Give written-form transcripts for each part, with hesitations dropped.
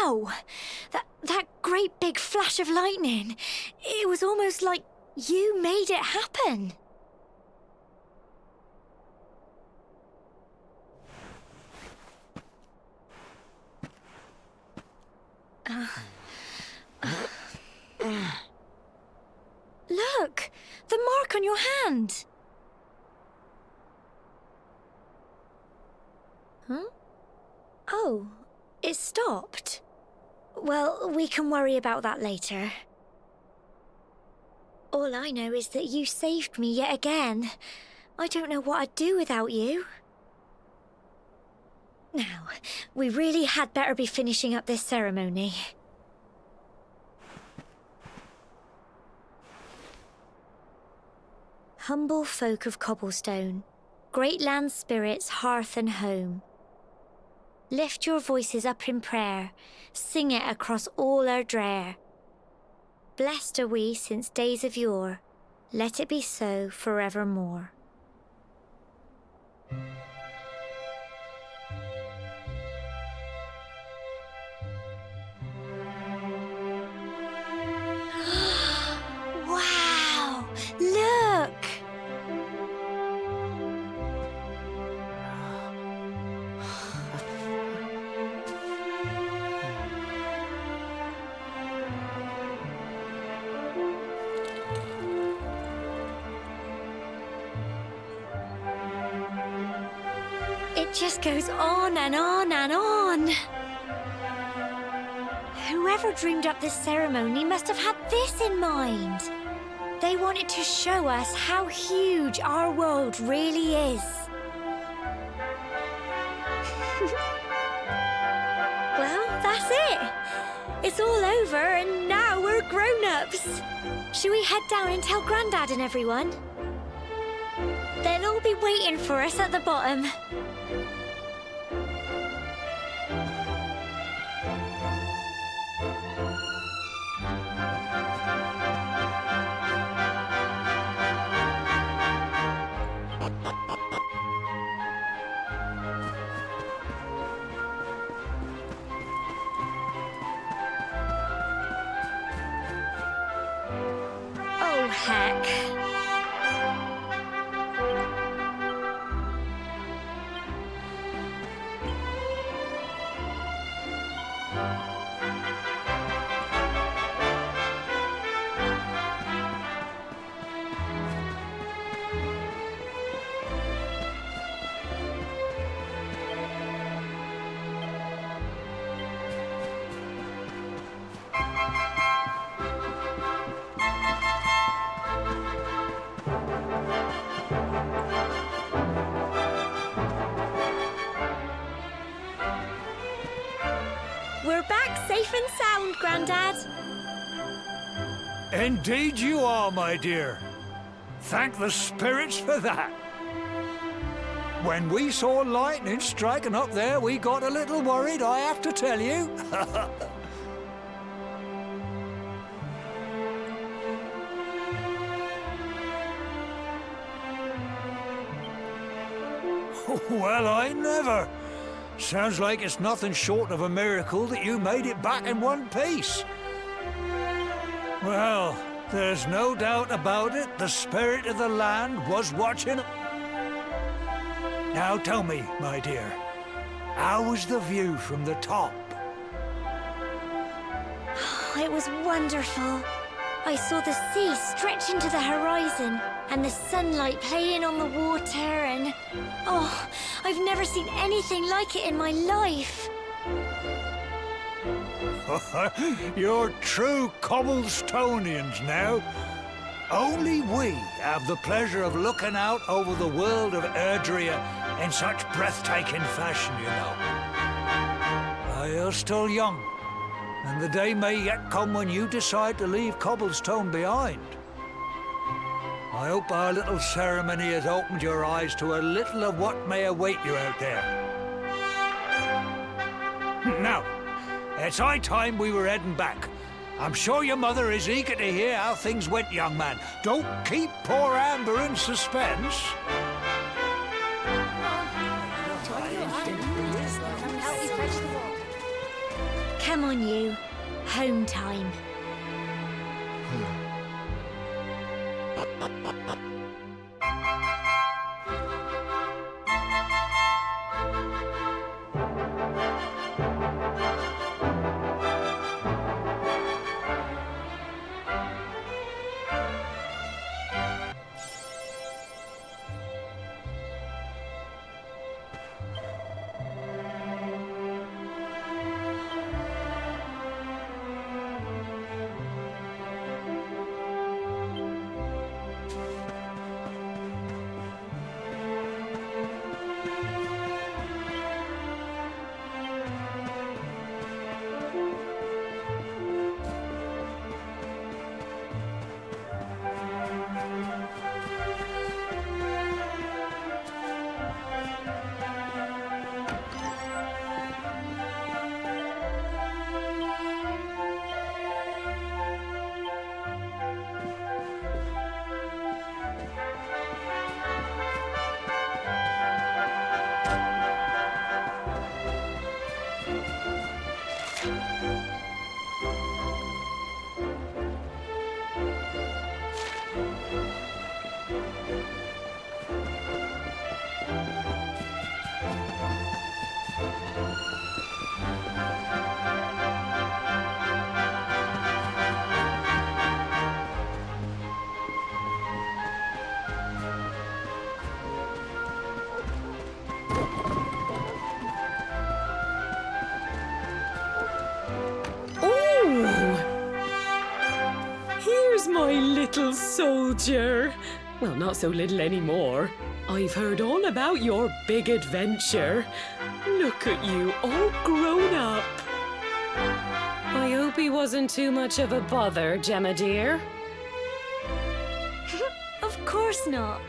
Wow! That great big flash of lightning. It was almost like you made it happen. Look! The mark on your hand! Huh? Oh, it stopped. Well, we can worry about that later. All I know is that you saved me yet again. I don't know what I'd do without you. Now, we really had better be finishing up this ceremony. Humble folk of cobblestone, great land spirits, hearth and home. Lift your voices up in prayer, sing it across all our drear. Blessed are we since days of yore, let it be so forevermore. Wow! Look! It just goes on and on and on. Whoever dreamed up this ceremony must have had this in mind. They wanted to show us how huge our world really is. Well, that's it. It's all over and now we're grown-ups. Shall we head down and tell Grandad and everyone? They'll all be waiting for us at the bottom. Oh, heck. We're back safe and sound, Grandad. Indeed you are, my dear. Thank the spirits for that. When we saw lightning striking up there, we got a little worried, I have to tell you. Well, I never. Sounds like it's nothing short of a miracle that you made it back in one piece. Well, there's no doubt about it, the spirit of the land was watching. Now tell me, my dear, how was the view from the top? It was wonderful. I saw the sea stretch into the horizon and the sunlight playing on the water and... Oh, I've never seen anything like it in my life. You're true Cobblestonians now. Only we have the pleasure of looking out over the world of Erdrea in such breathtaking fashion, you know. You're still young, and the day may yet come when you decide to leave Cobblestone behind. I hope our little ceremony has opened your eyes to a little of what may await you out there. Now, it's high time we were heading back. I'm sure your mother is eager to hear how things went, young man. Don't keep poor Amber in suspense. Come on, you. Home time. Here's my little soldier. Well, not so little anymore. I've heard all about your big adventure. Look at you, all grown up. I hope he wasn't too much of a bother, Gemma dear. Of course not.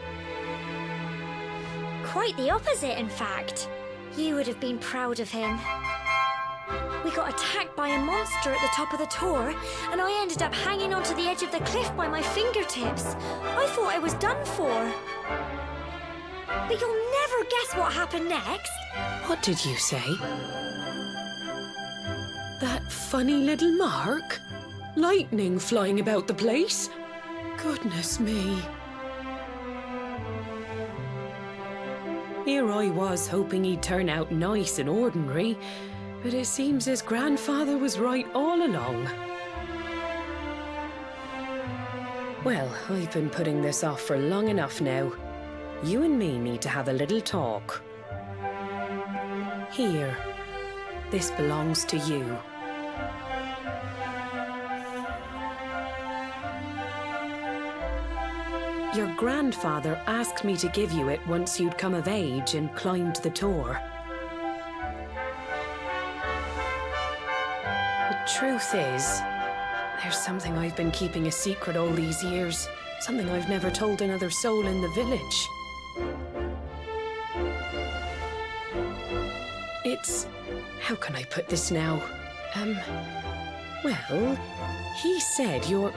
Quite the opposite, in fact. You would have been proud of him. We got attacked by a monster at the top of the tower, and I ended up hanging onto the edge of the cliff by my fingertips. I thought I was done for. But you'll never guess what happened next. What did you say? That funny little mark? Lightning flying about the place? Goodness me. Here I was hoping he'd turn out nice and ordinary, but it seems his grandfather was right all along. Well, I've been putting this off for long enough now. You and me need to have a little talk. Here, this belongs to you. Your grandfather asked me to give you it once you'd come of age and climbed the tower. The truth is, there's something I've been keeping a secret all these years. Something I've never told another soul in the village. It's... how can I put this now? Well, he said you're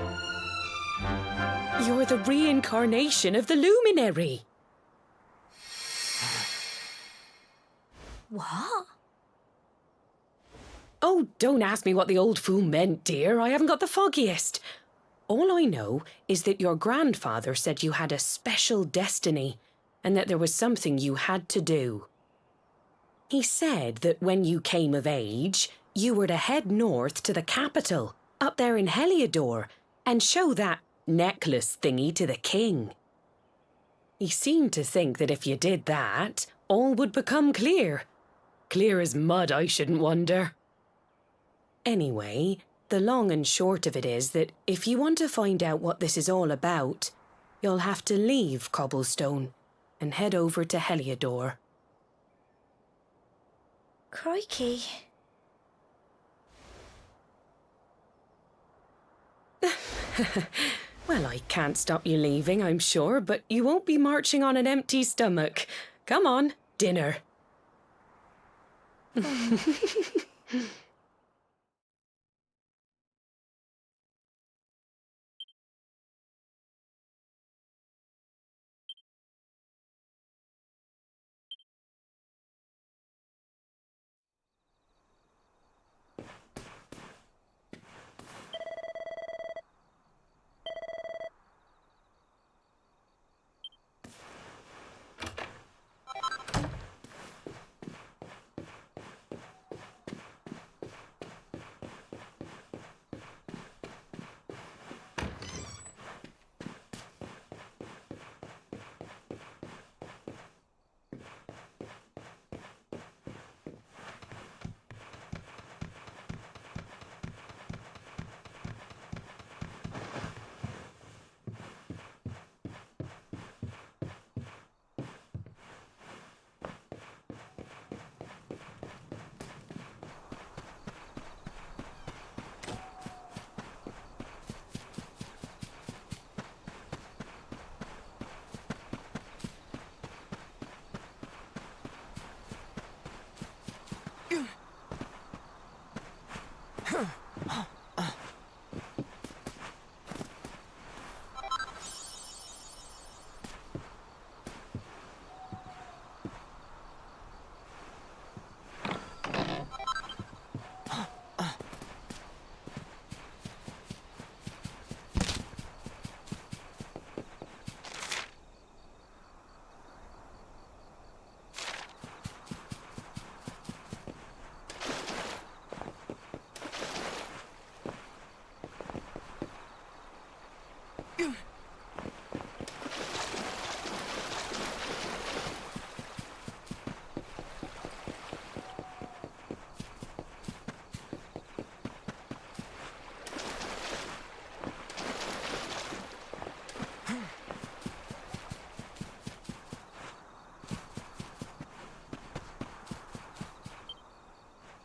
the reincarnation of the luminary. What? Oh, don't ask me what the old fool meant, dear. I haven't got the foggiest. All I know is that your grandfather said you had a special destiny and that there was something you had to do. He said that when you came of age, you were to head north to the capital, up there in Heliodor, and show that necklace thingy to the king. He seemed to think that if you did that, all would become clear. Clear as mud, I shouldn't wonder. Anyway, the long and short of it is that if you want to find out what this is all about, you'll have to leave Cobblestone and head over to Heliodor. Crikey. Well, I can't stop you leaving, I'm sure, but you won't be marching on an empty stomach. Come on, dinner.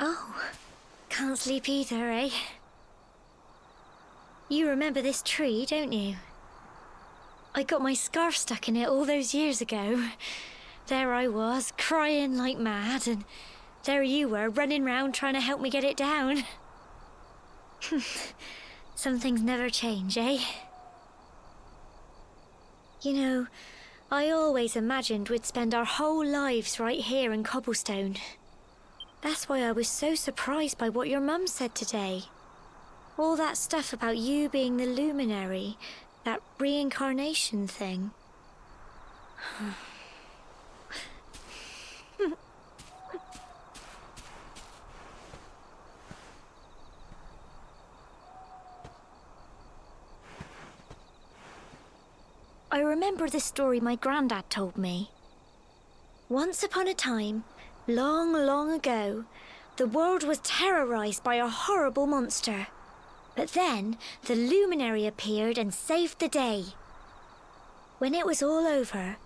Oh, can't sleep either, eh? You remember this tree, don't you? I got my scarf stuck in it all those years ago. There I was, crying like mad, and there you were, running round trying to help me get it down. Some things never change, eh? You know, I always imagined we'd spend our whole lives right here in Cobblestone. That's why I was so surprised by what your mum said today. All that stuff about you being the luminary, that reincarnation thing. I remember the story my granddad told me. Once upon a time, long, long ago, the world was terrorized by a horrible monster. But then, the luminary appeared and saved the day. When it was all over,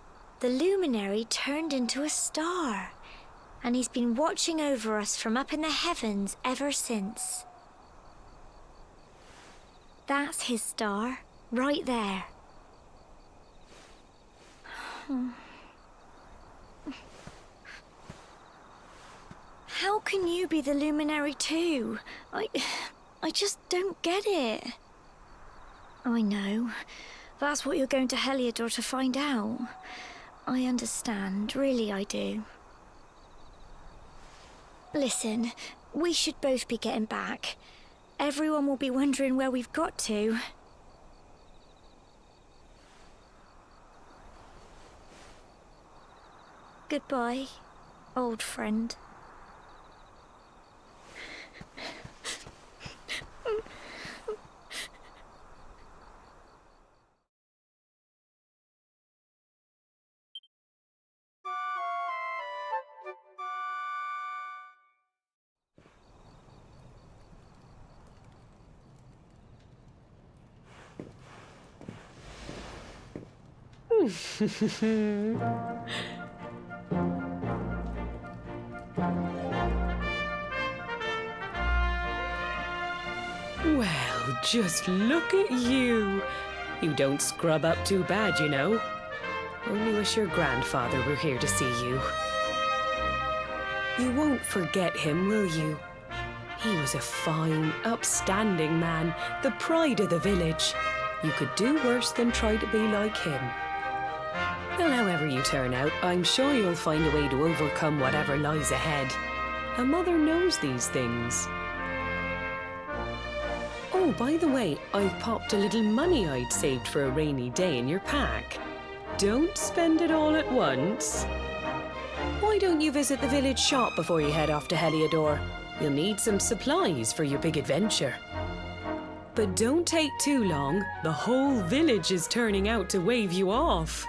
the luminary turned into a star, and he's been watching over us from up in the heavens ever since. That's his star, right there. How can you be the luminary too? I just don't get it. I know. That's what you're going to Heliodor to find out. I understand, really I do. Listen, we should both be getting back. Everyone will be wondering where we've got to. Goodbye, old friend. Well, just look at you. You don't scrub up too bad, you know. Only wish your grandfather were here to see you. You won't forget him, will you? He was a fine, upstanding man, the pride of the village. You could do worse than try to be like him. Well, however you turn out, I'm sure you'll find a way to overcome whatever lies ahead. A mother knows these things. Oh, by the way, I've popped a little money I'd saved for a rainy day in your pack. Don't spend it all at once. Why don't you visit the village shop before you head off to Heliodor? You'll need some supplies for your big adventure. But don't take too long. The whole village is turning out to wave you off.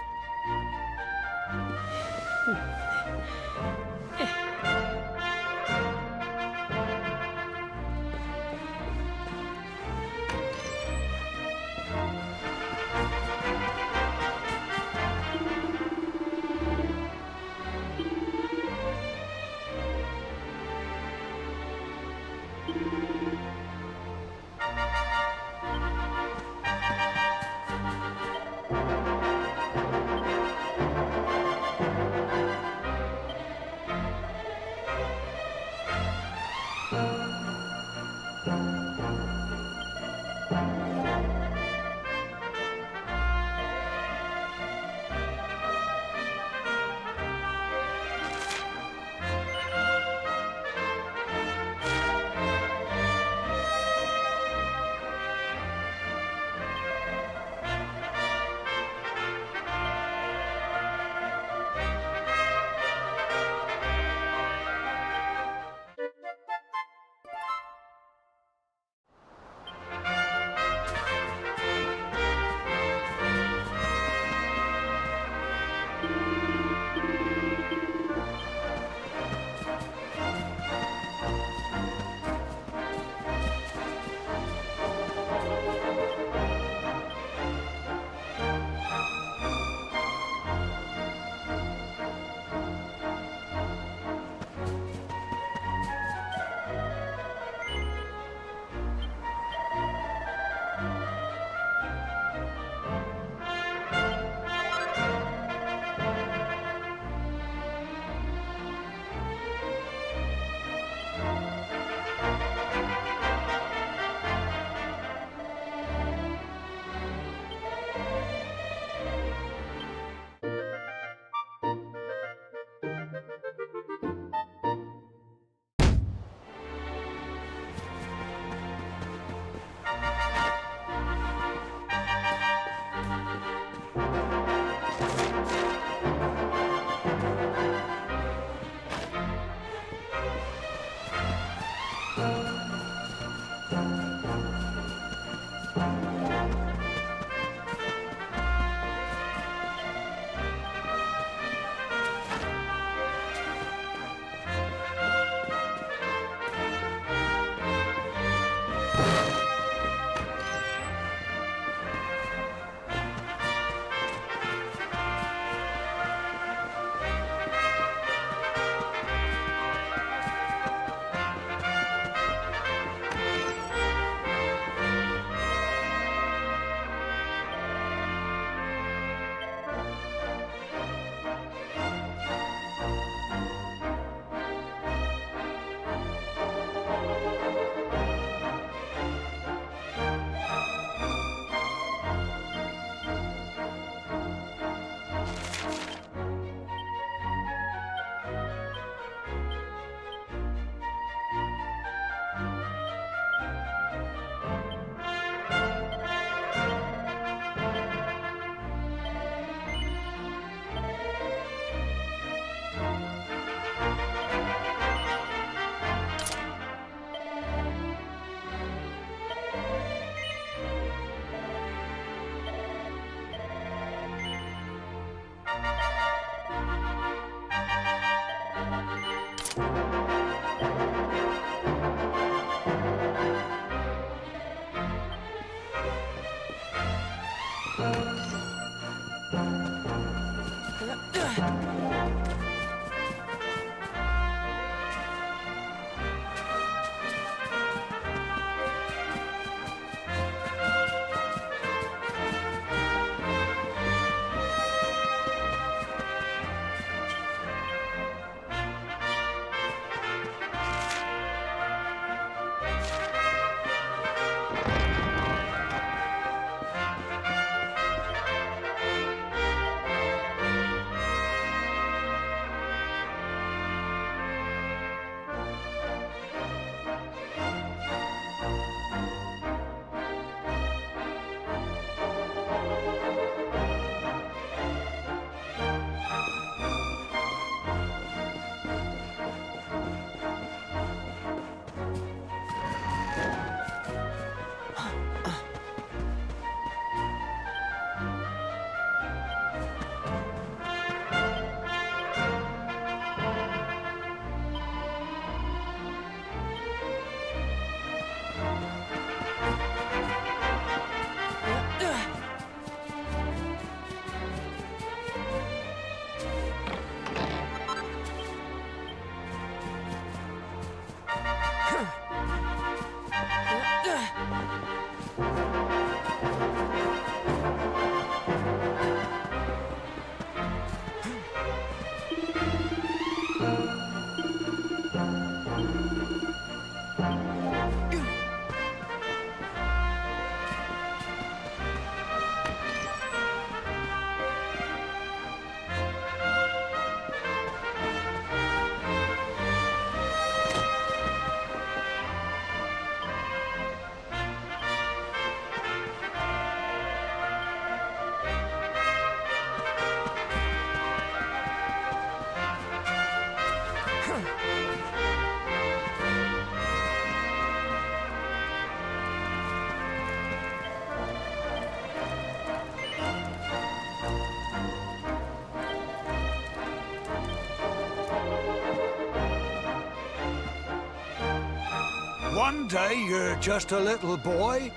One day you're just a little boy,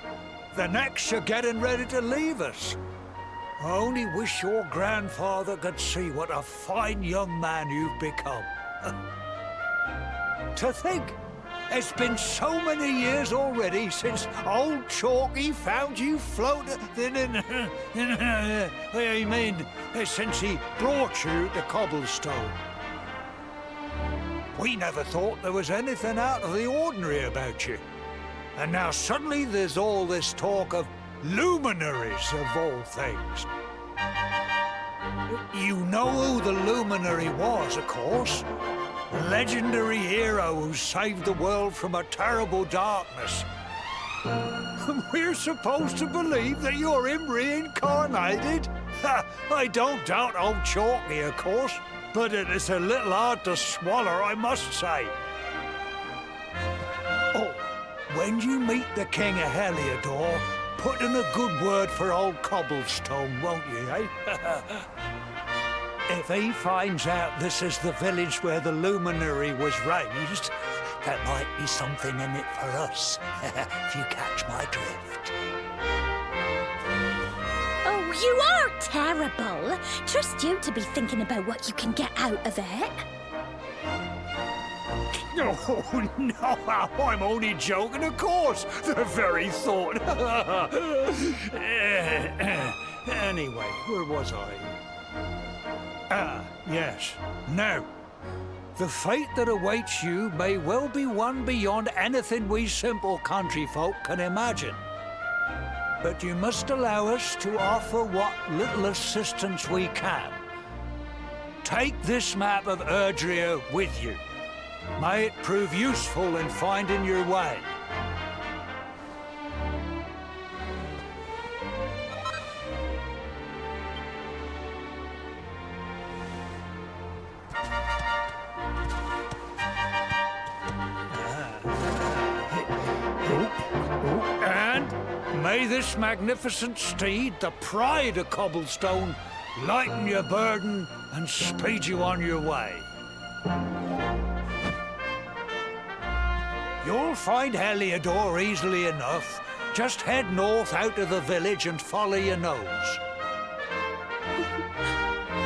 the next you're getting ready to leave us. I only wish your grandfather could see what a fine young man you've become. To think, it's been so many years already since old Chalky found you floating I mean, since he brought you to Cobblestone. We never thought there was anything out of the ordinary about you. And now suddenly there's all this talk of luminaries of all things. You know who the luminary was, of course. The legendary hero who saved the world from a terrible darkness. We're supposed to believe that you're him reincarnated? I don't doubt old Chalky, of course, but it is a little hard to swallow, I must say. when you meet the King of Heliodor, put in a good word for old Cobblestone, won't you, eh? If he finds out this is the village where the luminary was raised, there might be something in it for us, if you catch my drift. Oh, you are terrible. Trust you to be thinking about what you can get out of it. Oh, no, I'm only joking, of course. The very thought. Anyway, where was I? Ah, yes. Now, the fate that awaits you may well be one beyond anything we simple country folk can imagine. But you must allow us to offer what little assistance we can. Take this map of Erdrea with you. May it prove useful in finding your way. And may this magnificent steed, the pride of Cobblestone, lighten your burden and speed you on your way. You'll find Heliodor easily enough. Just head north out of the village and follow your nose.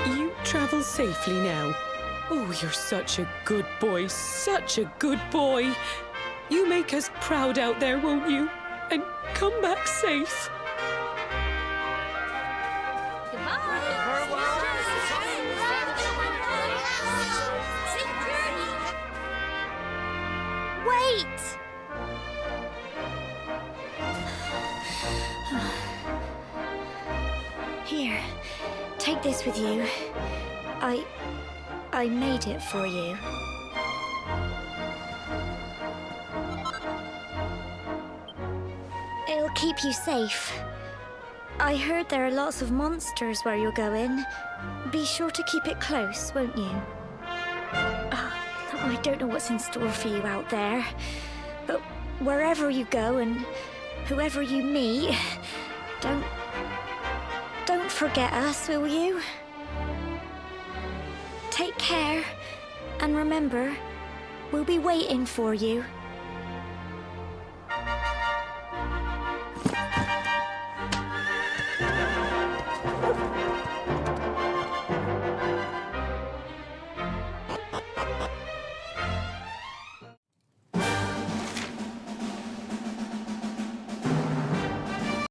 You travel safely now. Oh, you're such a good boy, such a good boy. You make us proud out there, won't you? And come back safe. Wait! Here, take this with you. I made it for you. It'll keep you safe. I heard there are lots of monsters where you're going. Be sure to keep it close, won't you? I don't know what's in store for you out there, but wherever you go and whoever you meet, don't forget us, will you? Take care, and remember, we'll be waiting for you.